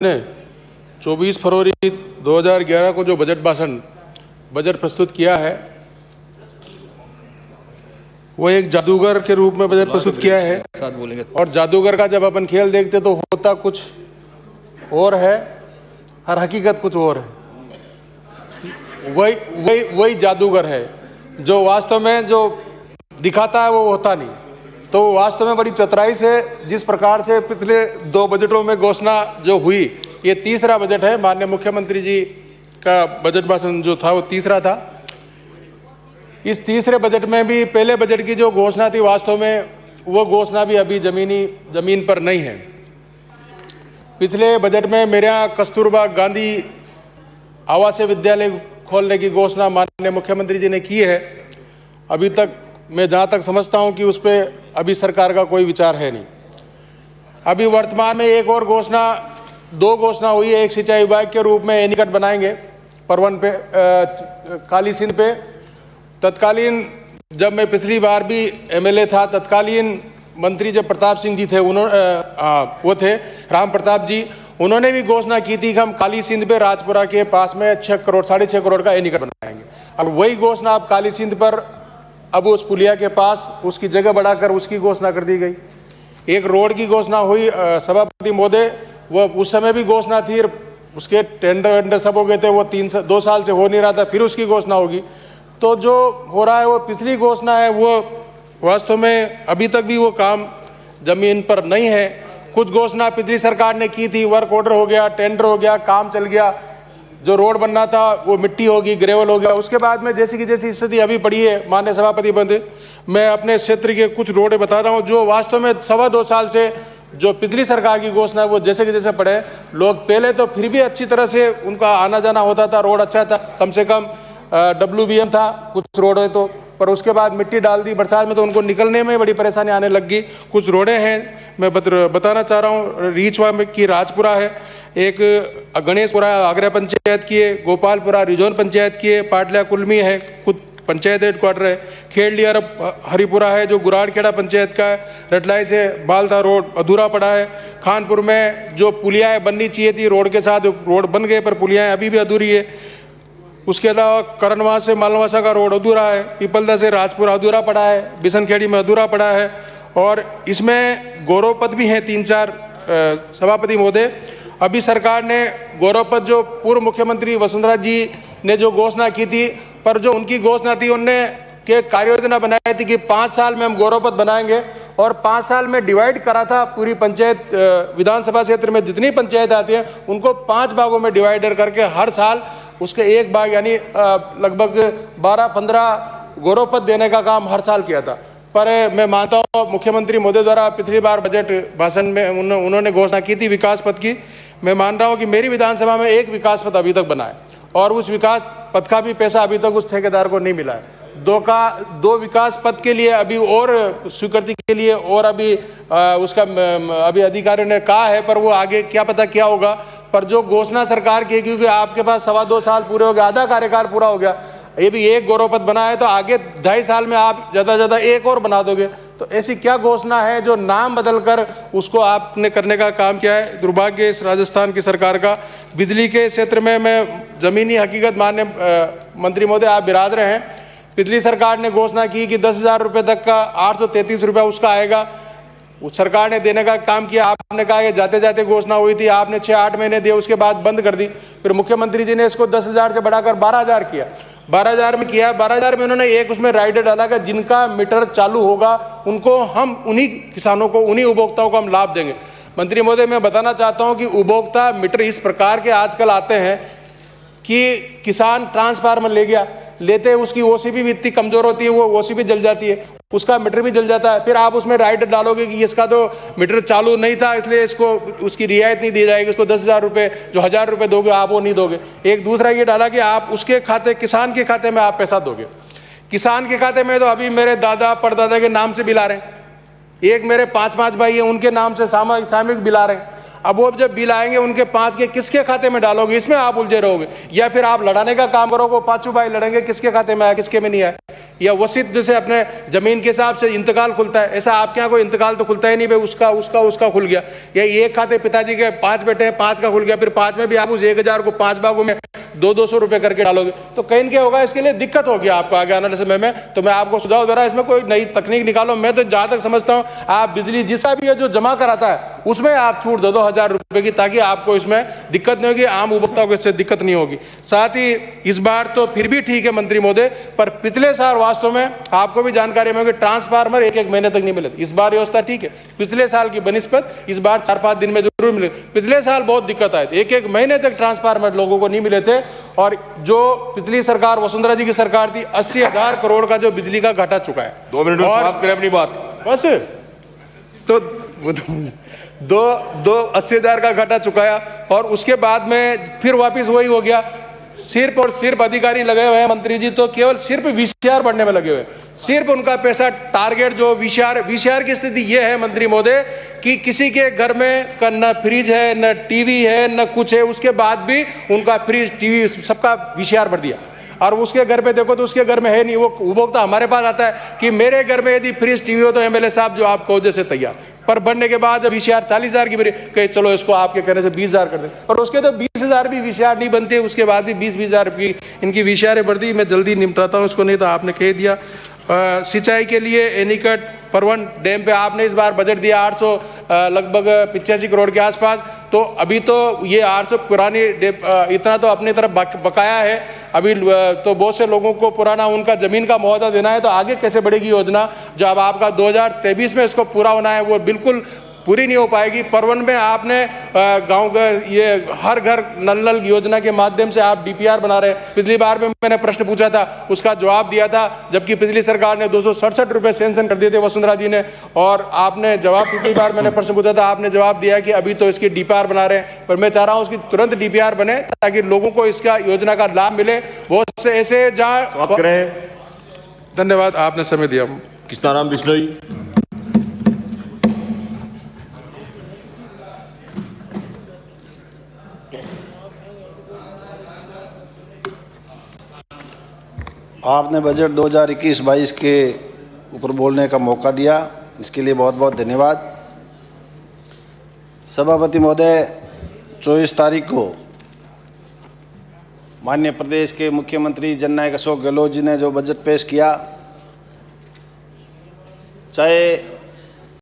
ने 24 फरवरी 2011 को जो बजट प्रस्तुत किया है, वो एक जादूगर के रूप में बजट प्रस्तुत किया है। और जादूगर का जब अपन खेल देखते तो होता कुछ और है, हर हकीकत कुछ और है। वही जादूगर है जो वास्तव में जो दिखाता है वो होता नहीं। तो वास्तव में बड़ी चतुराई से जिस प्रकार से पिछले 2 बजटों में घोषणा जो हुई, ये तीसरा बजट है। माननीय मुख्यमंत्री जी का बजट भाषण जो था वो तीसरा था। इस तीसरे बजट में भी पहले बजट की जो घोषणा थी, वास्तव में वो घोषणा भी अभी जमीन पर नहीं है। पिछले बजट में मेरे यहाँ कस्तूरबा गांधी आवासीय विद्यालय खोलने की घोषणा माननीय मुख्यमंत्री जी ने की है। अभी तक मैं जहाँ तक समझता हूँ कि उस पर अभी सरकार का कोई विचार है नहीं। अभी वर्तमान में एक और दो घोषणा हुई है। एक सिंचाई विभाग के रूप में एनीकट बनाएंगे परवन पे, काली सिंध पे। तत्कालीन जब मैं पिछली बार भी एमएलए था, तत्कालीन मंत्री जब प्रताप सिंह जी थे, वो थे राम प्रताप जी, उन्होंने भी घोषणा की थी कि हम काली सिंध पे राजपुरा के पास में 6.5 करोड़ का एनीकट बनाएंगे। अब वही घोषणा अब काली सिंध पर, अब उस पुलिया के पास उसकी जगह बढ़ाकर उसकी घोषणा कर दी गई। एक रोड की घोषणा हुई सभापति महोदय, वो उस समय भी घोषणा थी, उसके टेंडर सब हो गए थे, वो 2 साल से हो नहीं रहा था, फिर उसकी घोषणा होगी। तो जो हो रहा है वो पिछली घोषणा है, वो वास्तव में अभी तक भी वो काम जमीन पर नहीं है। कुछ घोषणा पिछली सरकार ने की थी, वर्क ऑर्डर हो गया, टेंडर हो गया, काम चल गया। जो रोड बनना था वो मिट्टी होगी, ग्रेवल हो गया। उसके बाद में जैसी की जैसी स्थिति अभी पड़ी है, माननीय सभापति बंदे, मैं अपने क्षेत्र के कुछ रोडें बता रहा हूँ जो वास्तव में 2.25 साल से जो पिछली सरकार की घोषणा है वो जैसे कि जैसे पड़े। लोग पहले तो फिर भी अच्छी तरह से उनका आना जाना होता था, रोड अच्छा था, कम से कम WBM था कुछ रोड है तो, पर उसके बाद मिट्टी डाल दी बरसात में तो उनको निकलने में बड़ी परेशानी आने लग गई। कुछ रोडें हैं मैं बताना चाह रहा हूँ। रीछवा में की राजपुरा है, एक गणेशपुरा आगरा पंचायत की है, गोपालपुरा रिजोन पंचायत की है, पाटलिया कुलमी है, खुद पंचायत हेडक्वार्टर है, खेड़लिया हरिपुरा है जो गुराड़खेड़ा पंचायत का है, रटलाई से बालदा रोड अधूरा पड़ा है, खानपुर में जो पुलियाएँ बननी चाहिए थी रोड के साथ रोड बन गए पर पुलियाएँ अभी भी अधूरी है। उसके अलावा करनवा से मालवासा का रोड अधूरा है, पीपलदा से राजपुरा अधूरा पड़ा है, बिशनखेड़ी में अधूरा पड़ा है। और इसमें गौरव पद भी हैं 3-4 सभापति महोदय। अभी सरकार ने गौरव पद जो पूर्व मुख्यमंत्री वसुंधरा जी ने जो घोषणा की थी, पर जो उनकी घोषणा थी उनने के कार्य योजना बनाई थी कि 5 साल में हम गौरव पद बनाएंगे, और 5 साल में डिवाइड करा था पूरी पंचायत विधानसभा क्षेत्र में जितनी पंचायत आती है उनको 5 भागों में डिवाइडर करके हर साल उसके एक भाग यानी लगभग 12-15 गौरव पद देने का काम हर साल किया था। पर मैं मानता हूँ मुख्यमंत्री महोदय द्वारा पिछली बार बजट भाषण में उन्होंने घोषणा की थी विकास पद की। मैं मान रहा हूँ कि मेरी विधानसभा में एक विकास पद अभी तक बना है और उस विकास पद का भी पैसा अभी तक उस ठेकेदार को नहीं मिला है। 2 विकास पद के लिए अभी और स्वीकृति के लिए और अभी उसका अभी अधिकारियों ने कहा है, पर वो आगे क्या पता क्या होगा। पर जो घोषणा सरकार की, क्योंकि आपके पास 2.25 साल पूरे हो गए, आधा कार्यकाल पूरा हो गया, ये भी एक गौरव पद बना है तो आगे 2.5 साल में आप ज़्यादा से ज़्यादा एक और बना दोगे। तो ऐसी क्या घोषणा है जो नाम बदलकर उसको आपने करने का काम किया है। दुर्भाग्य इस राजस्थान की सरकार का। बिजली के क्षेत्र में मैं ज़मीनी हकीकत माननीय मंत्री महोदय आप बिराद रहे हैं। पिछली सरकार ने घोषणा की कि 10,000 रुपये तक का 833 रुपया उसका आएगा, उस सरकार ने देने का काम किया। आपने कहा कि जाते जाते घोषणा हुई थी, आपने 6-8 महीने दिए, उसके बाद बंद कर दी। फिर मुख्यमंत्री जी ने इसको 10,000 से बढ़ाकर 12,000 किया। 12,000 में किया। 12,000 में उन्होंने एक उसमें राइडर डाला कि जिनका मीटर चालू होगा उनको हम उन्हीं किसानों को, उन्हीं उपभोक्ताओं को हम लाभ देंगे। मंत्री महोदय मैं बताना चाहता हूँ कि उपभोक्ता मीटर इस प्रकार के आजकल आते हैं कि किसान ट्रांसफार्मर ले गया, लेते उसकी ओसीबी भी इतनी कमजोर होती है, वो ओसीबी जल जाती है, उसका मीटर भी जल जाता है। फिर आप उसमें राइडर डालोगे कि इसका तो मीटर चालू नहीं था इसलिए इसको उसकी रियायत नहीं दी जाएगी, इसको 10,000 रुपये जो 1,000 रुपये दोगे आप वो नहीं दोगे। एक दूसरा ये डाला कि आप उसके खाते, किसान के खाते में आप पैसा दोगे। किसान के खाते में तो अभी मेरे दादा परदादा के नाम से बिला रहे हैं, एक मेरे 5 भाई हैं उनके नाम से सामूहिक बिला रहे हैं। अब वो जब बिल आएंगे उनके 5 के किसके खाते में डालोगे, इसमें आप उलझे रहोगे, या फिर आप लड़ाने का काम करोगे, पांचों भाई लड़ेंगे किसके खाते में आया किसके में नहीं आया। या वसीयत जैसे अपने जमीन के हिसाब से इंतकाल खुलता है, ऐसा आपके यहाँ कोई इंतकाल तो खुलता ही नहीं, भाई उसका उसका उसका खुल गया। या एक खाते पिताजी के 5 बेटे हैं, 5 का खुल गया, फिर 5 में भी आप उस 1000 को 5 भागों में 200-200 रुपए करके डालोगे तो कहीं क्या होगा, इसके लिए दिक्कत होगी आपको आगे आने वाले समय में। तो मैं आपको सुझाव दे रहा हूं, इसमें कोई नई तकनीक निकालो। मैं तो जहां तक समझता हूं आप बिजली जिसका भी है जो जमा कराता है उसमें आप छूट दे दो 1000 रुपए की, ताकि आपको इसमें दिक्कत नहीं होगी, आम उपभोक्ताओं को इससे दिक्कत नहीं होगी। साथ ही इस बार तो फिर भी ठीक है मंत्री महोदय, पर पिछले साल वास्तव में आपको भी जानकारी में होगी ट्रांसफार्मर 1-1 महीने तक नहीं मिले। इस बार व्यवस्था ठीक है, पिछले साल की बनिस्पत इस बार 4-5 दिन में जरूर मिले। पिछले साल बहुत दिक्कत आई, 1-1 महीने तक ट्रांसफार्मर लोगों को नहीं मिले थे। और जो पिछली सरकार वसुंधरा जी की सरकार थी, 80,000 करोड़ का जो बिजली का घाटा चुका है। 2 मिनट में समाप्त करें अपनी बात बस। तो 80,000 का घाटा चुकाया और उसके बाद में फिर वापस वही हो गया। सिर्फ और सिर्फ अधिकारी लगे हुए हैं मंत्री जी, तो केवल सिर्फ वीसीआर बढ़ने में लगे हुए हैं। सिर्फ उनका पैसा टारगेट जो वीसीआर की स्थिति यह है मंत्री महोदय कि किसी के घर में न फ्रिज है, न टीवी है, न कुछ है, उसके बाद भी उनका फ्रिज टीवी सबका वीसीआर भर दिया। और उसके घर पे देखो तो उसके घर में है नहीं। वो उपभोक्ता हमारे पास आता है कि मेरे घर में यदि फ्रिज टीवी हो तो एमएलए साहब जो आप कहो जैसे तैयार, पर बनने के बाद जब वीसीआर 40,000 की भरी कहे चलो इसको आपके कहने से 20,000 कर दे, और उसके तो 20,000 भी वीसीआर नहीं बनती है, उसके बाद भी 20,000 की इनकी वीसीआर बढ़ दी। मैं जल्दी निपटाता हूँ इसको, नहीं तो आपने कह दिया। सिंचाई के लिए एनीकट परवन डैम पे आपने इस बार बजट दिया 800 लगभग 85 करोड़ के आसपास। तो अभी तो ये 800 पुरानी इतना तो अपनी तरफ बकाया है अभी, तो बहुत से लोगों को पुराना उनका जमीन का मुआवजा देना है। तो आगे कैसे बढ़ेगी योजना, जब आपका 2023 में इसको पूरा होना है, वो बिल्कुल पूरी नहीं हो पाएगी। परवन में आपने गांव का ये हर घर नल नल योजना के माध्यम से आप डीपीआर बना रहे हैं। पिछली बार में मैंने प्रश्न पूछा था, उसका जवाब दिया था, जबकि पिछली सरकार ने 267 रुपए सैंक्शन कर दिए थे वसुंधरा जी ने, और आपने जवाब, पिछली बार मैंने प्रश्न पूछा था, आपने जवाब दिया कि अभी तो इसकी डीपीआर बना रहे हैं। पर मैं चाह रहा हूँ उसकी तुरंत डीपीआर बने ताकि लोगों को इसका योजना का लाभ मिले। बहुत से ऐसे जहाँ। धन्यवाद, आपने समय दिया। कृष्णाराम बिश्नोई। आपने बजट 2021-22 के ऊपर बोलने का मौका दिया, इसके लिए बहुत बहुत धन्यवाद। सभापति महोदय, 24 तारीख को माननीय प्रदेश के मुख्यमंत्री जननायक अशोक गहलोत जी ने जो बजट पेश किया, चाहे